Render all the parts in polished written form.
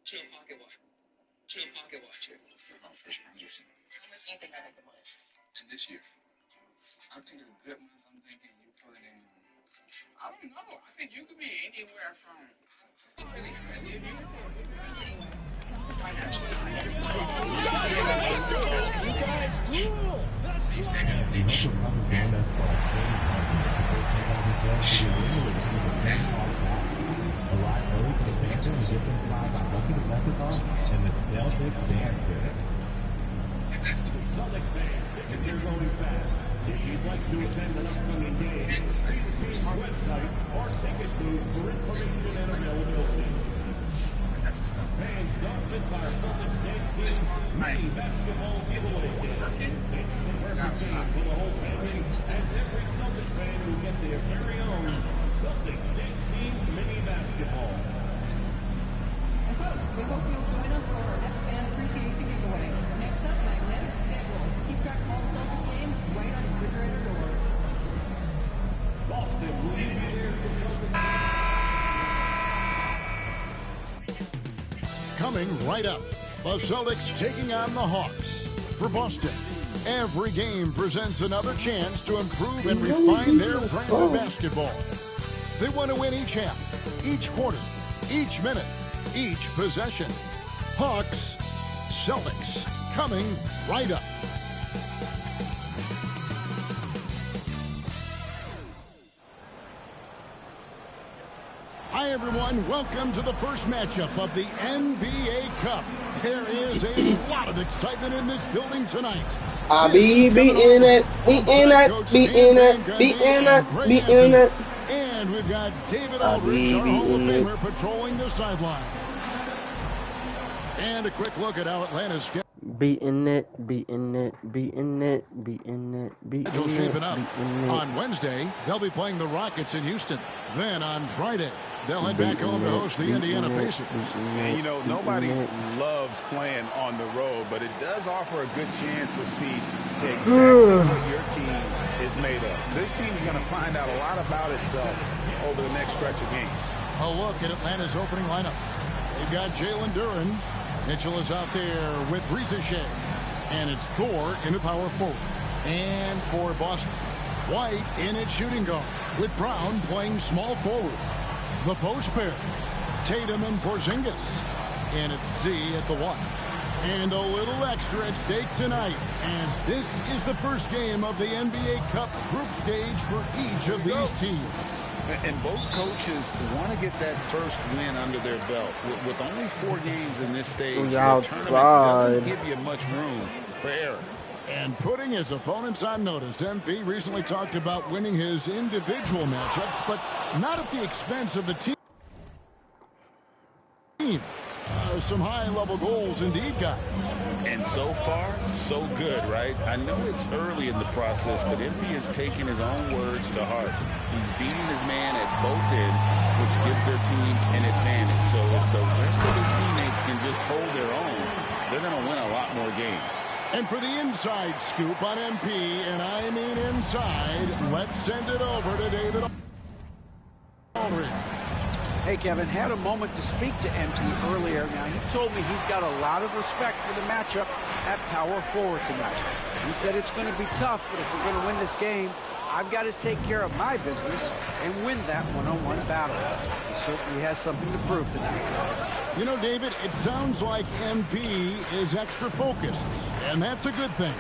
pocket watch here. How much do you think I make a month? And this year? I think a good month, I'm thinking you put in, I don't know. I think you could be anywhere from, really, financially, so you say that. If you're going fast, if you'd like to attend an upcoming game, please visit our website or ticket booth for information and availability. Fans, don't miss our Celtics Day mini basketball giveaway game. It's the perfect game for the whole family, as every Celtics fan will get their very own Celtics Day Team mini basketball. And folks, we hope you'll join us for our next fan appreciation giveaway. Next up, magnetic schedules. Keep track of all the Celtics games right on the refrigerator door. Boston will be there for Celtics. Coming right up, the Celtics taking on the Hawks. For Boston, every game presents another chance to improve and refine their brand of basketball. They want to win each half, each quarter, each minute, each possession. Hawks, Celtics, coming right up. Hi, everyone. Welcome to the first matchup of the NBA Cup. There is a lot of excitement in this building tonight. Be in it. And we've got David Aldridge, our Hall of Famer, patrolling the sideline. And a quick look at how Atlanta's schedule shaping up. On Wednesday, they'll be playing the Rockets in Houston. Then on Friday, they'll head back home to host the Indiana Pacers. And, you know, nobody loves playing on the road, but it does offer a good chance to see exactly what your team is made of. This team's going to find out a lot about itself over the next stretch of games. A look at Atlanta's opening lineup. They've got Jalen Duren. Mitchell is out there with Rizachet. And it's Thor in the power forward. And for Boston, White in at shooting guard, with Brown playing small forward. The post pair, Tatum and Porzingis. And it's Z at the one. And a little extra at stake tonight, as this is the first game of the NBA Cup group stage for each of these teams. And both coaches want to get that first win under their belt. With only 4 games in this stage, the tournament doesn't give you much room for error. And putting his opponents on notice, MP recently talked about winning his individual matchups, but not at the expense of the team. Some high-level goals indeed, guys. And so far, so good, right? I know it's early in the process, but MP has taken his own words to heart. He's beating his man at both ends, which gives their team an advantage. So if the rest of his teammates can just hold their own, they're going to win a lot more games. And for the inside scoop on MP, and I mean inside, let's send it over to David Aldridge. Hey, Kevin, had a moment to speak to MP earlier. Now, he told me he's got a lot of respect for the matchup at power forward tonight. He said it's going to be tough, but if we're going to win this game, I've got to take care of my business and win that one-on-one battle. He certainly has something to prove tonight, guys. You know, David, it sounds like MP is extra focused, and that's a good thing.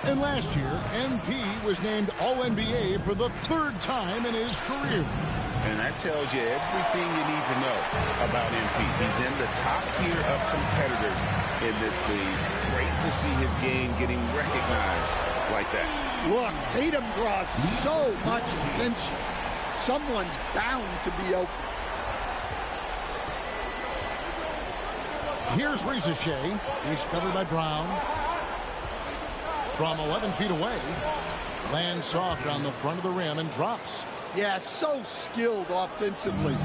And last year, MP was named All-NBA for the 3rd time in his career. And that tells you everything you need to know about MP. He's in the top tier of competitors in this league. Great to see his game getting recognized like that. Look, Tatum draws so much attention. Someone's bound to be open. Here's Rizachet. He's covered by Brown. From 11 feet away, lands soft on the front of the rim and drops. Yeah, so skilled offensively.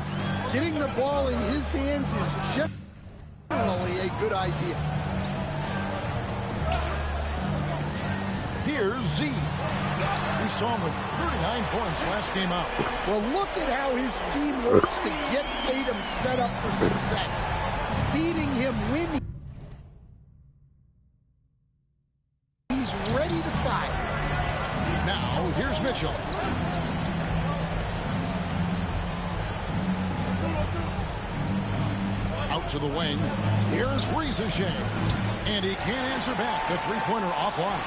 Getting the ball in his hands is generally a good idea. Here's Z. We saw him with 39 points last game out. Well, look at how his team works to get Tatum set up for success. feeding him when he's ready to fire. Now, here's Mitchell. Out to the wing. Here's Rizachet. And he can't answer back. The three-pointer offline.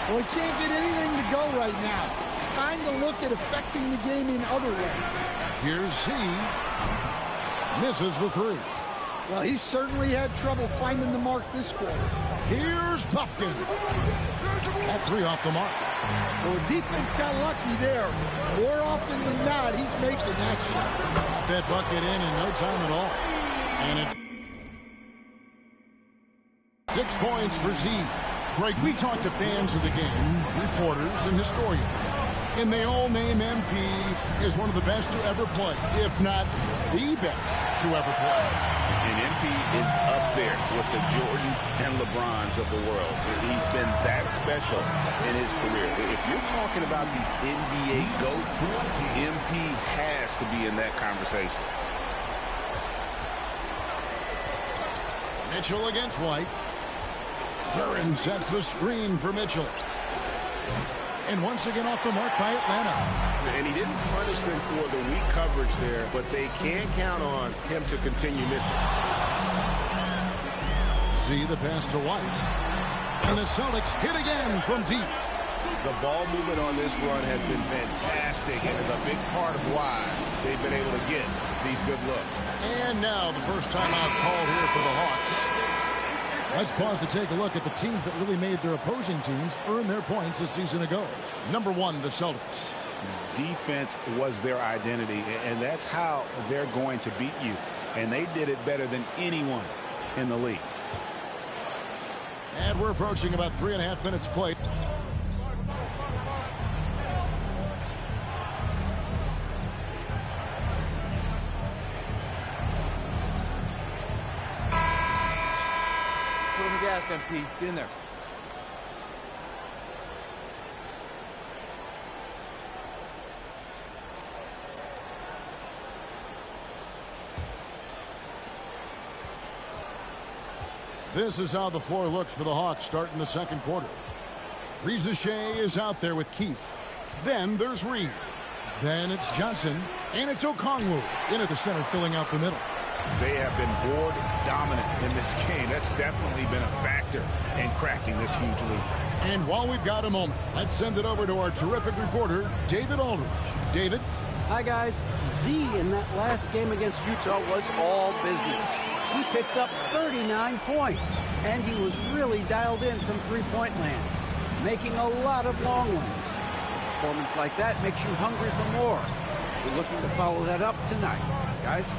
Well, he can't get anything to go right now. It's time to look at affecting the game in other ways. Here's Z. Misses the three. Well, he certainly had trouble finding the mark this quarter. Here's Buffkin. That three off the mark. Well, the defense got lucky there. More often than not, he's making that shot. Got that bucket in no time at all. And it's 6 points for Z. Greg, we talked to fans of the game, reporters, and historians. And they all name MP as one of the best to ever play, if not the best to ever play. And MP is up there with the Jordans and LeBrons of the world. He's been that special in his career. If you're talking about the NBA GOAT, MP has to be in that conversation. Mitchell against White. Duren sets the screen for Mitchell. And once again off the mark by Atlanta. And he didn't punish them for the weak coverage there, but they can count on him to continue missing. See the pass to White. And the Celtics hit again from deep. The ball movement on this run has been fantastic and is a big part of why they've been able to get these good looks. And now the first timeout called here for the Hawks. Let's pause to take a look at the teams that really made their opposing teams earn their points a season ago. Number one, the Celtics. Defense was their identity, and that's how they're going to beat you. And they did it better than anyone in the league. And we're approaching about 3.5 minutes played. Foot on the gas, MP. Get in there. This is how the floor looks for the Hawks starting the second quarter. Rizachet is out there with Keith. Then there's Reed. Then it's Johnson. And it's Okongwu in at the center filling out the middle. They have been board dominant in this game. That's definitely been a factor in crafting this huge lead. And while we've got a moment, let's send it over to our terrific reporter, David Aldridge. David? Hi, guys. Z in that last game against Utah was all business. He picked up 39 points, and he was really dialed in from three-point land, making a lot of long ones. A performance like that makes you hungry for more. We're looking to follow that up tonight. Guys?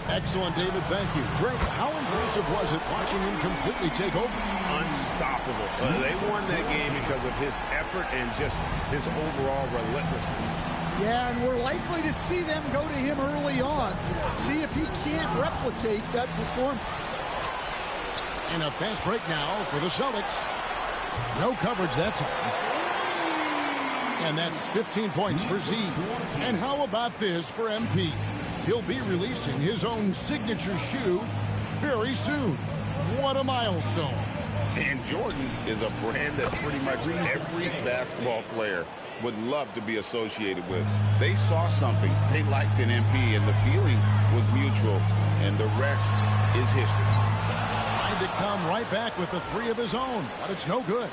Excellent, David. Thank you. Greg, how impressive was it watching him completely take over? Unstoppable. They won that game because of his effort and just his overall relentlessness. Yeah, and we're likely to see them go to him early on. See if he can't replicate that performance. And a fast break now for the Celtics. No coverage that time. And that's 15 points for Z. And how about this for MP? He'll be releasing his own signature shoe very soon. What a milestone. And Jordan is a brand that pretty much every basketball player would love to be associated with. They saw something they liked in MP, and the feeling was mutual, and the rest is history. Trying to come right back with the three of his own, but it's no good.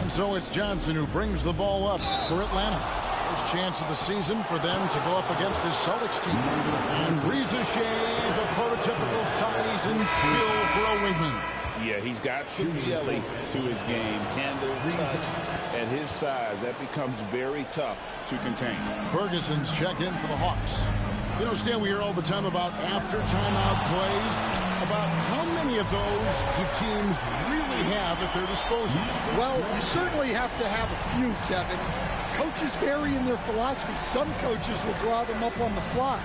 And so it's Johnson who brings the ball up for Atlanta. First chance of the season for them to go up against this Celtics team. And Rizachet, the prototypical size and skill for a wingman. Yeah, he's got some jelly to his game. Handle, touch, at his size, that becomes very tough to contain. Ferguson's checked in for the Hawks. You know, Stan, we hear all the time about after timeout plays. About how many of those do teams really have at their disposal? Well, you certainly have to have a few, Kevin. Coaches vary in their philosophy. Some coaches will draw them up on the fly.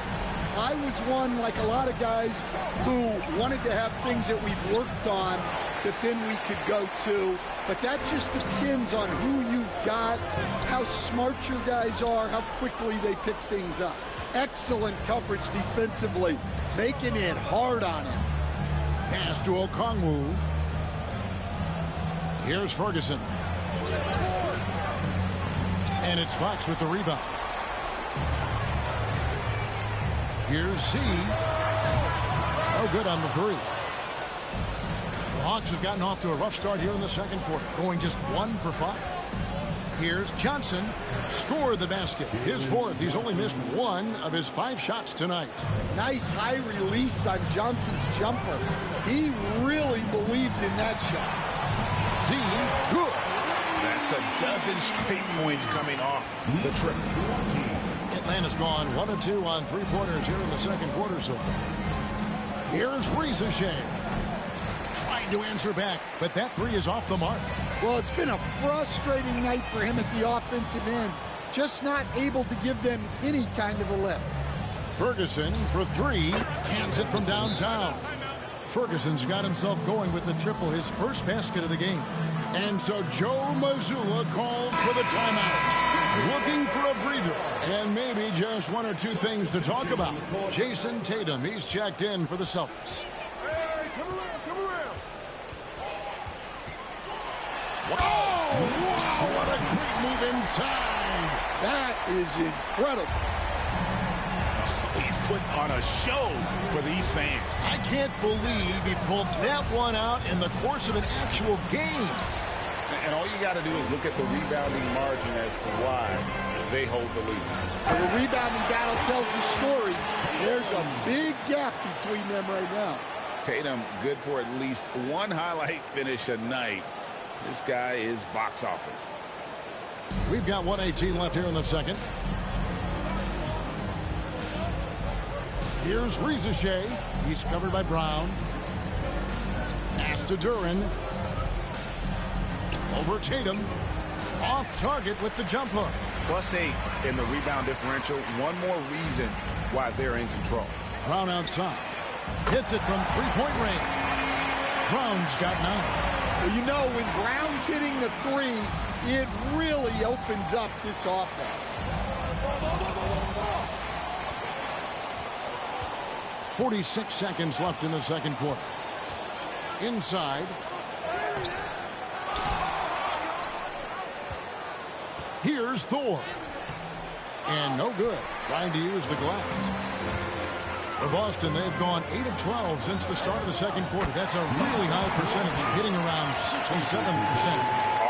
I was one, like a lot of guys, who wanted to have things that we've worked on that then we could go to. But that just depends on who you've got, how smart your guys are, how quickly they pick things up. Excellent coverage defensively, making it hard on him. Pass to Okongwu. Here's Ferguson. And it's Fox with the rebound. Here's Z. No good on the three. The Hawks have gotten off to a rough start here in the second quarter, going just 1 for 5. Here's Johnson. Scored the basket. His fourth. He's only missed 1 of his 5 shots tonight. Nice high release on Johnson's jumper. He really believed in that shot. Z. Good. That's a dozen straight points coming off the trip. Atlanta's gone 1 of 2 on 3-pointers here in the second quarter so far. Here's Rizachet. Trying to answer back, but that 3 is off the mark. Well, it's been a frustrating night for him at the offensive end. Just not able to give them any kind of a lift. Ferguson for 3. Hands it from downtown. Ferguson's got himself going with the triple, his first basket of the game. And so Joe Mazzulla calls for the timeout. Looking for a breather. And maybe just 1 or 2 things to talk about. Jason Tatum, he's checked in for the Celtics. Hey, come around. Oh, wow, what a great move inside. That is incredible. He's put on a show for these fans. I can't believe he pulled that one out in the course of an actual game. And all you got to do is look at the rebounding margin as to why they hold the lead. The rebounding battle tells the story. There's a big gap between them right now. Tatum good for at least 1 highlight finish a night. This guy is box office. We've got 1:18 left here in the second. Here's Rizachet. He's covered by Brown. Pass to Duran. Over Tatum. Off target with the jump hook. +8 in the rebound differential. One more reason why they're in control. Brown outside. Hits it from 3-point range. Brown's got 9. Well, you know, when Brown's hitting the 3, it really opens up this offense. 46 seconds left in the second quarter. Inside. Here's Thor. And no good. Trying to use the glass. For Boston, they've gone 8 of 12 since the start of the second quarter. That's a really high percentage, hitting around 67%.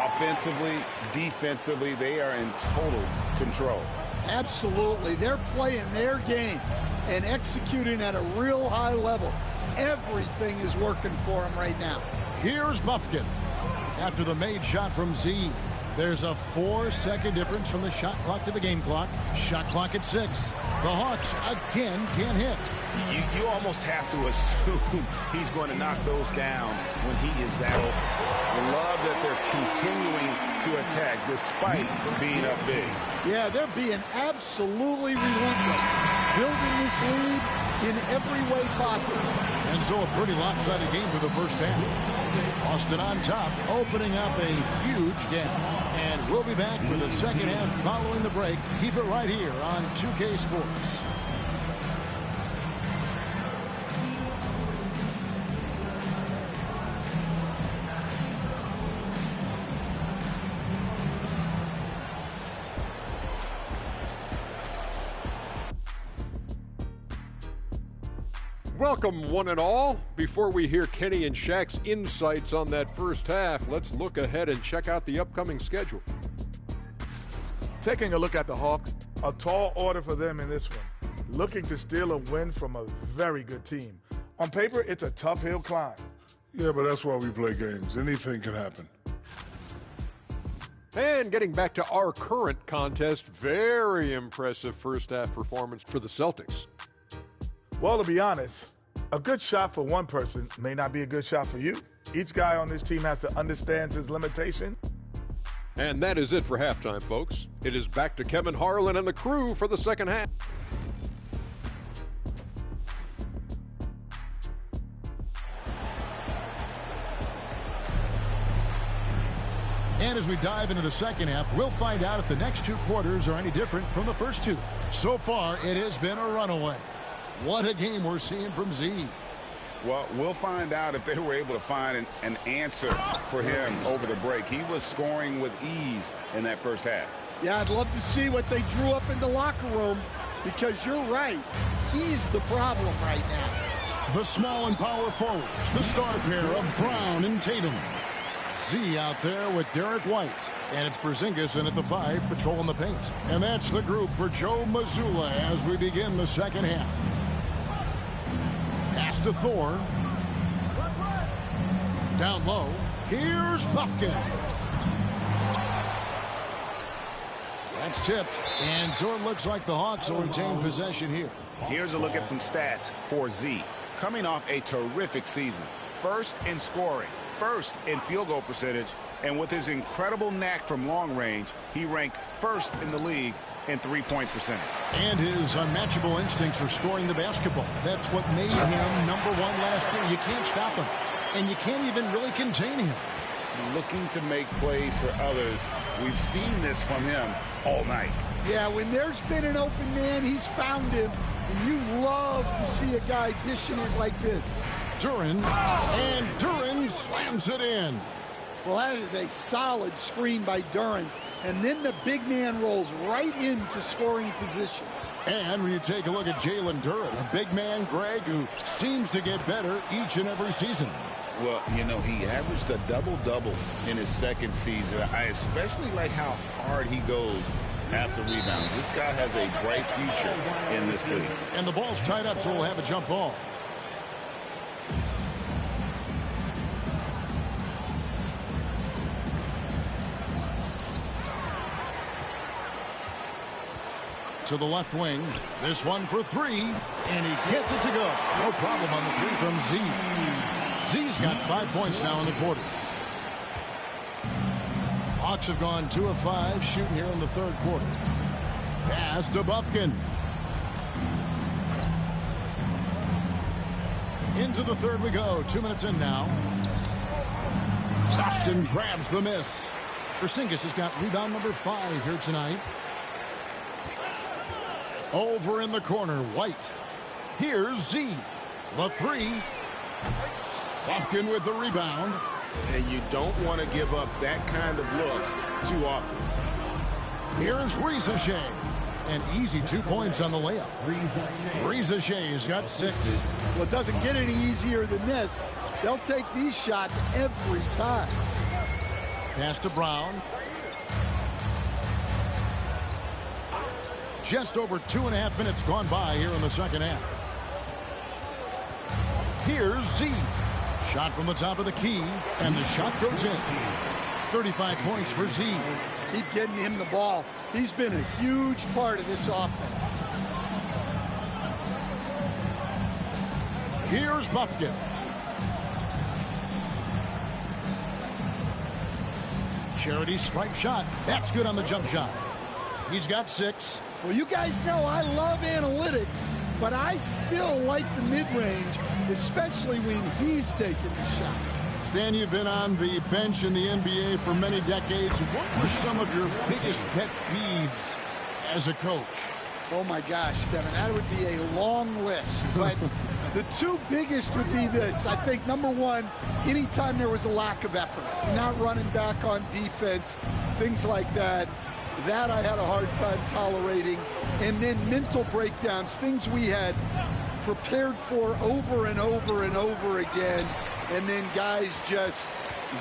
Offensively, defensively, they are in total control. Absolutely. They're playing their game and executing at a real high level. Everything is working for them right now. Here's Bufkin. After the made shot from Z, there's a 4-second difference from the shot clock to the game clock. Shot clock at 6. The Hawks again can't hit. You almost have to assume he's going to knock those down when he is that open. I love that they're continuing to attack despite being up big. Yeah, they're being absolutely relentless. Building this lead in every way possible. And so a pretty lopsided game for the first half. Boston on top, opening up a huge gap. And we'll be back for the second half following the break. Keep it right here on 2K Sports. Welcome, one and all. Before we hear Kenny and Shaq's insights on that first half, let's look ahead and check out the upcoming schedule. Taking a look at the Hawks, a tall order for them in this one. Looking to steal a win from a very good team. On paper, it's a tough hill climb. Yeah, but that's why we play games. Anything can happen. And getting back to our current contest, very impressive first half performance for the Celtics. Well, to be honest, a good shot for one person may not be a good shot for you. Each guy on this team has to understand his limitation. And that is it for halftime, folks. It is back to Kevin Harlan and the crew for the second half. as we dive into the second half, we'll find out if the next two quarters are any different from the first two. So far, it has been a runaway. What a game we're seeing from Z. Well, we'll find out if they were able to find an answer for him over the break. He was scoring with ease in that first half. Yeah, I'd love to see what they drew up in the locker room, because you're right. He's the problem right now. The small and power forwards, the star pair of Brown and Tatum. Z out there with Derek White. And it's Porzingis in at the 5, patrolling the paint. And that's the group for Joe Mazzulla as we begin the second half. Pass to Thor. Down low. Here's Buffkin. That's tipped. And so it looks like the Hawks will retain possession here. Here's a look at some stats for Z. Coming off a terrific season. First in scoring. First in field goal percentage. And with his incredible knack from long range, he ranked first in the league in three-point percentage. And his unmatchable instincts for scoring the basketball. That's what made him #1 last year. You can't stop him. And you can't even really contain him. Looking to make plays for others. We've seen this from him all night. Yeah, when there's been an open man, he's found him. And you love to see a guy dishing it like this. Duren, and Duren slams it in. Well, that is a solid screen by Duren. And then the big man rolls right into scoring position. And when you take a look at Jalen Duren, a big man, Greg, who seems to get better each and every season. Well, you know, he averaged a double-double in his second season. I especially like how hard he goes after rebounds. This guy has a bright future in this league. And the ball's tied up, so we'll have a jump ball. To the left wing. This one for 3. And he gets it to go. No problem on the 3 from Z. Z's got 5 points now in the quarter. Hawks have gone 2 of 5 shooting here in the third quarter. Pass to Buffkin. Into the third we go. 2 minutes in now. Boston grabs the miss. Porzingis has got rebound number 5 here tonight. Over in the corner, White. Here's Z. The 3. Buffkin with the rebound. And you don't want to give up that kind of look too often. Here's Riza-Shea. An easy 2 points on the layup. Riza-Shea's got 6. Well, it doesn't get any easier than this. They'll take these shots every time. Pass to Brown. Just over 2.5 minutes gone by here in the second half. Here's Z. Shot from the top of the key, and the shot goes in. 35 points for Z. Keep getting him the ball. He's been a huge part of this offense. Here's Buffkin. Charity stripe shot. That's good on the jump shot. He's got 6. Well, you guys know I love analytics, but I still like the mid-range, especially when he's taking the shot. Stan, you've been on the bench in the NBA for many decades. What were some of your biggest pet peeves as a coach? Oh, my gosh, Kevin, that would be a long list. But the 2 biggest would be this. I think, number 1, anytime there was a lack of effort, not running back on defense, things like that. That I had a hard time tolerating. And then mental breakdowns, things we had prepared for over and over and over again. And then guys just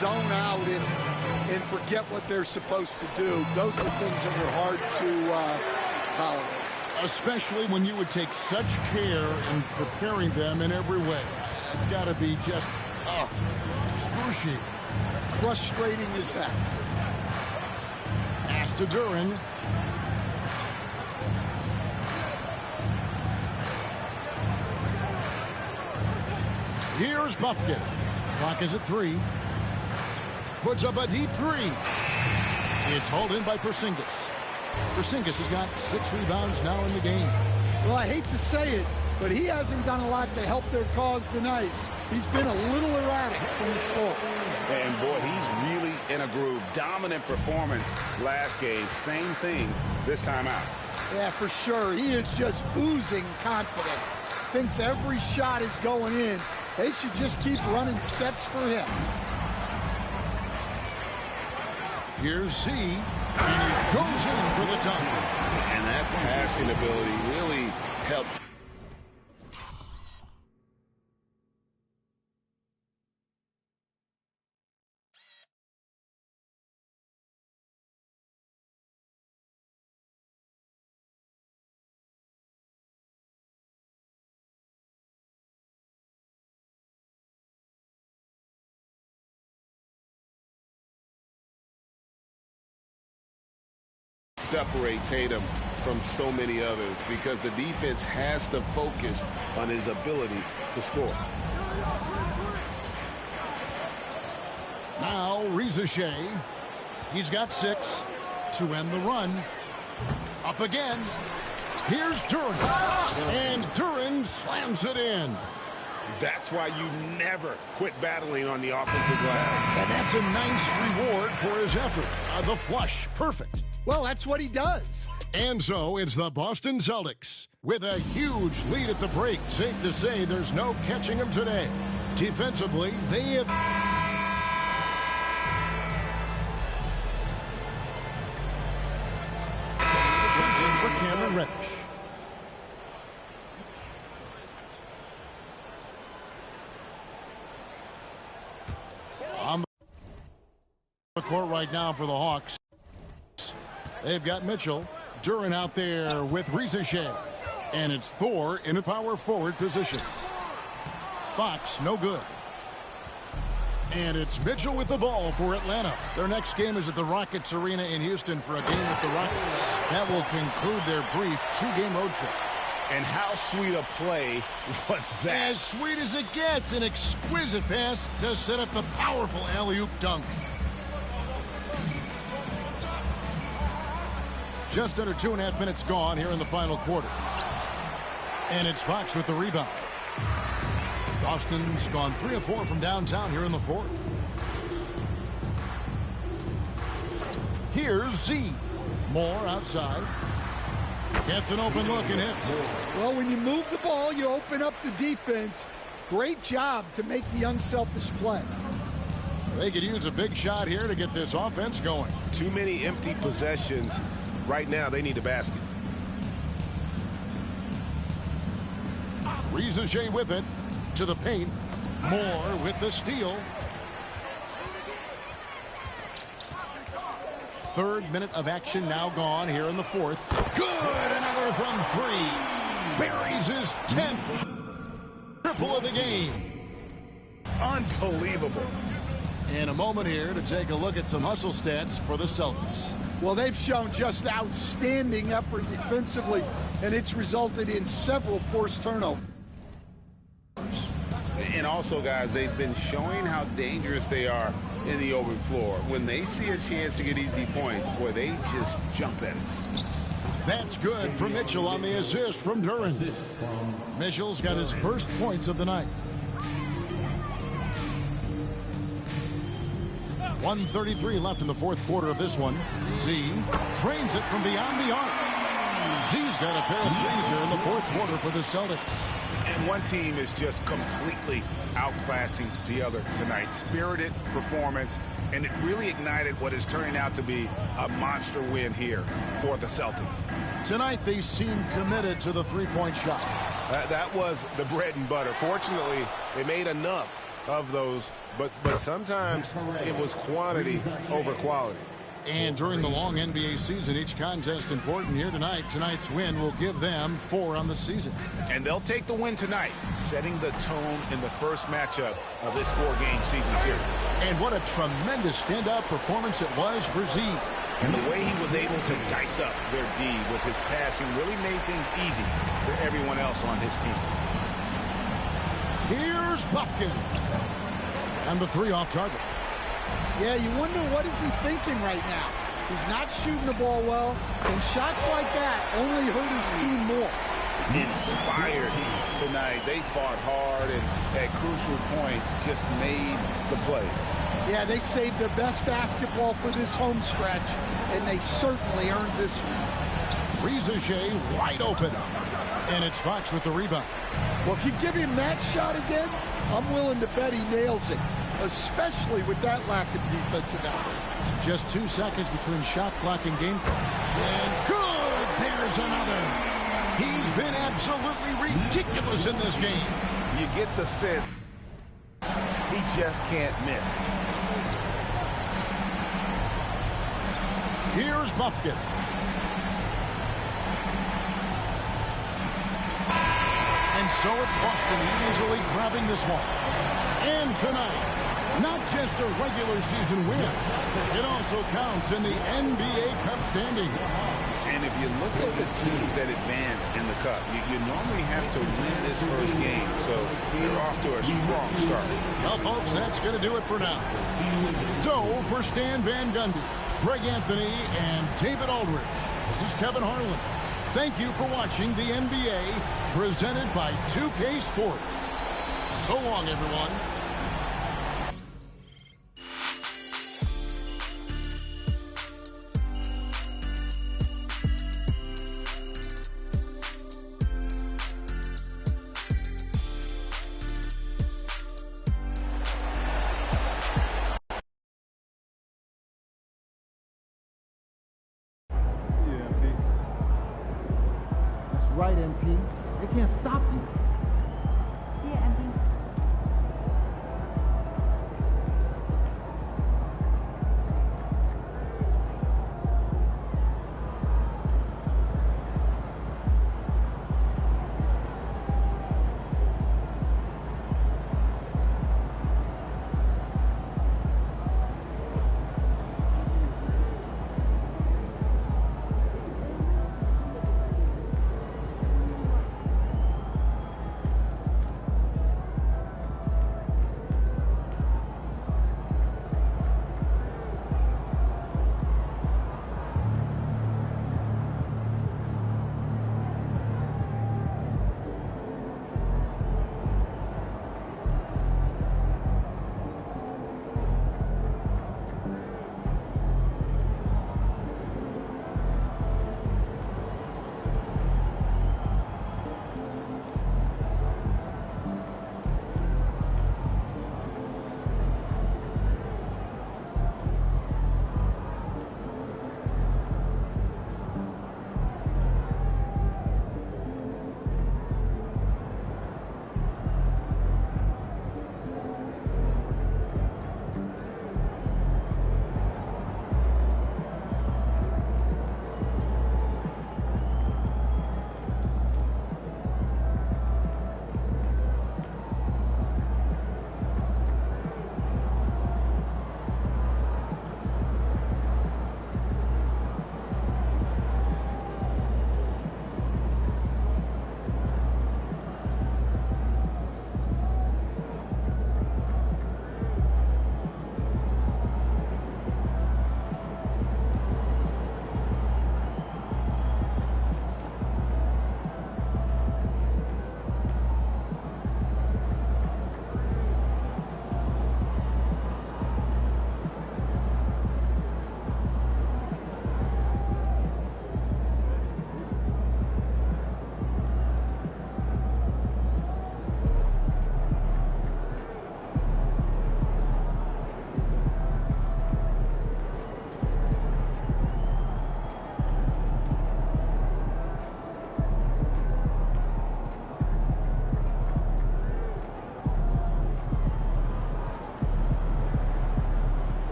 zone out and forget what they're supposed to do. Those are things that were hard to tolerate. Especially when you would take such care in preparing them in every way. It's got to be just excruciating. Frustrating as heck. Pass to Duren. Here's Buffkin. Clock is at 3. Puts up a deep 3. It's hauled in by Porzingis. Porzingis has got 6 rebounds now in the game. Well, I hate to say it, but he hasn't done a lot to help their cause tonight. He's been a little erratic from the floor. And, boy, he's really in a groove. Dominant performance last game. Same thing this time out. Yeah, for sure. He is just oozing confidence. Thinks every shot is going in. They should just keep running sets for him. Here's Z, and he goes in for the dunk. And that passing ability really helps. Separate Tatum from so many others because the defense has to focus on his ability to score. Now Reza Shea. He's got 6 to end the run. Up again. Here's Duren. And Duren slams it in. That's why you never quit battling on the offensive glass. And that's a nice reward for his effort. The flush. Perfect. Well, that's what he does. And so it's the Boston Celtics with a huge lead at the break. Safe to say there's no catching them today. Defensively, they have... for Cameron Reddish. On the court right now for the Hawks. They've got Mitchell. Duren out there with Reza Shea. And it's Thor in a power forward position. Fox, no good. And it's Mitchell with the ball for Atlanta. Their next game is at the Rockets Arena in Houston for a game with the Rockets. That will conclude their brief 2-game road trip. And how sweet a play was that? As sweet as it gets. An exquisite pass to set up the powerful alley-oop dunk. Just under 2.5 minutes gone here in the final quarter. And it's Fox with the rebound. Boston's gone 3 of 4 from downtown here in the fourth. Here's Z. Moore outside. Gets an open look and hits. Well, when you move the ball, you open up the defense. Great job to make the unselfish play. They could use a big shot here to get this offense going. Too many empty possessions. Right now, they need a basket. Reza Shea with it. To the paint. Moore with the steal. Third minute of action now gone here in the fourth. Good! Another from 3. Buries his 10th triple of the game. Unbelievable. In a moment here to take a look at some hustle stats for the Celtics. Well, they've shown just outstanding effort defensively, and it's resulted in several forced turnovers. And also, guys, they've been showing how dangerous they are in the open floor. When they see a chance to get easy points, boy, they just jump at it. That's good for Mitchell on the assist from Duren. Mitchell's got his first points of the night. 1:33 left in the fourth quarter of this one. Z trains it from beyond the arc. Z's got a pair of threes here in the fourth quarter for the Celtics. And one team is just completely outclassing the other tonight. Spirited performance, and it really ignited what is turning out to be a monster win here for the Celtics. Tonight, they seem committed to the three-point shot. That was the bread and butter. Fortunately, they made enough of those, but sometimes it was quantity over quality. And during the long NBA season, each contest important here tonight. Tonight's win will give them 4 on the season. And they'll take the win tonight, setting the tone in the first matchup of this 4-game season series. And what a tremendous standout performance it was for Z. And the way he was able to dice up their D with his passing really made things easy for everyone else on his team. Here's Buffkin. And the 3 off target. Yeah, you wonder what is he thinking right now. He's not shooting the ball well, and shots like that only hurt his team more. Inspired tonight. They fought hard and at crucial points just made the plays. Yeah, they saved their best basketball for this home stretch, and they certainly earned this one. Rizachet wide open. And it's Fox with the rebound. Well, if you give him that shot again, I'm willing to bet he nails it, especially with that lack of defensive effort. Just 2 seconds between shot clock and game clock. And good! There's another. He's been absolutely ridiculous in this game. You get the sense he just can't miss. Here's Buffkin. And so it's Boston easily grabbing this one. And tonight, not just a regular season win, it also counts in the NBA Cup standing. And if you look at the teams that advance in the Cup, you normally have to win this first game. So they're off to a strong start. Well, folks, that's going to do it for now. So for Stan Van Gundy, Greg Anthony, and David Aldridge, this is Kevin Harlan. Thank you for watching the NBA presented by 2K Sports. So long, everyone. Right, MP. They can't stop you.